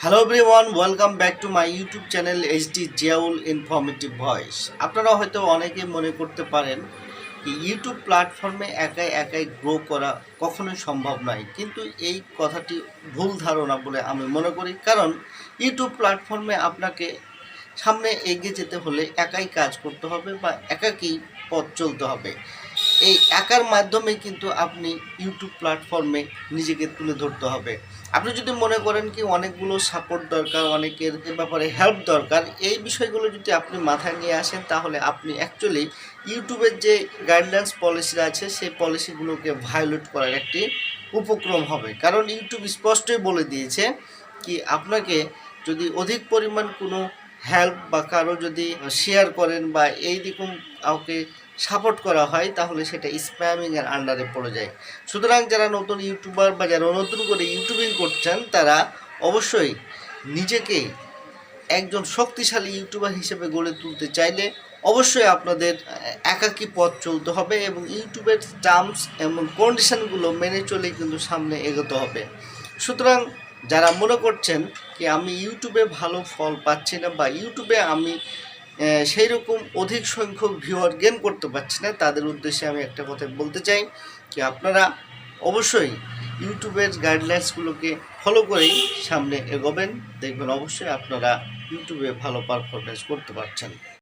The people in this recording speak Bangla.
Hello everyone, welcome back to my YouTube channel ZIAUL informative voice. আপনারা হয়তো অনেকেই মনে করতে পারেন কি ইউটিউব প্ল্যাটফর্মে একাই একাই গ্রো করা কখনোই সম্ভব নয়, কিন্তু এই কথাটি ভুল ধারণা বলে আমি মনে করি। কারণ ইউটিউব প্ল্যাটফর্মে আপনাকে সামনে এগিয়ে যেতে হলে একাই কাজ করতে হবে বা একাকেই পথ চলতে হবে। এই একার মাধ্যমে কিন্তু আপনি ইউটিউব প্ল্যাটফর্মে নিজেকে তুলে ধরতে হবে। আপনি যদি মনে করেন কি অনেকগুলো সাপোর্ট দরকার, অনেকের ব্যাপারে হেল্প দরকার, এই বিষয়গুলো যদি আপনি মাথায় নিয়ে আসেন, তাহলে আপনি অ্যাকচুয়ালি ইউটিউবের যে গাইডলাইন্স পলিসি আছে সেই পলিসিগুলোকে ভায়োলেট করার একটি উপক্রম হবে। কারণ ইউটিউব স্পষ্টই বলে দিয়েছে কি আপনাকে যদি অধিক পরিমাণ কোনো হেল্প বা কারো যদি শেয়ার করেন বা এই রকম কাউকে সাপোর্ট করা হয়, তাহলে সেটা স্প্যামিংয়ের আন্ডারে পড়ে যায়। সুতরাং যারা নতুন ইউটিউবার বা যারা নতুন করে ইউটিউবিং করছেন, তারা অবশ্যই নিজেকে একজন শক্তিশালী ইউটিউবার হিসেবে গড়ে তুলতে চাইলে অবশ্যই আপনাদের একাকী পথ চলতে হবে এবং ইউটিউবের টার্মস এবং কন্ডিশনগুলো মেনে চলে কিন্তু সামনে এগোতে হবে। সুতরাং যারা মনে করছেন কি আমি ইউটিউবে ভালো ফল পাচ্ছি না বা ইউটিউবে আমি সেই রকম অধিক সংখ্যক ভিউয়ার গেইন করতে পারছি না, তাদের উদ্দেশ্যে আমি একটা কথা বলতে চাই কি আপনারা অবশ্যই ইউটিউবের গাইডলাইন্সগুলোকে ফলো করেই সামনে এগোবেন। দেখবেন অবশ্যই আপনারা ইউটিউবে ভালো পারফরমেন্স করতে পারছেন।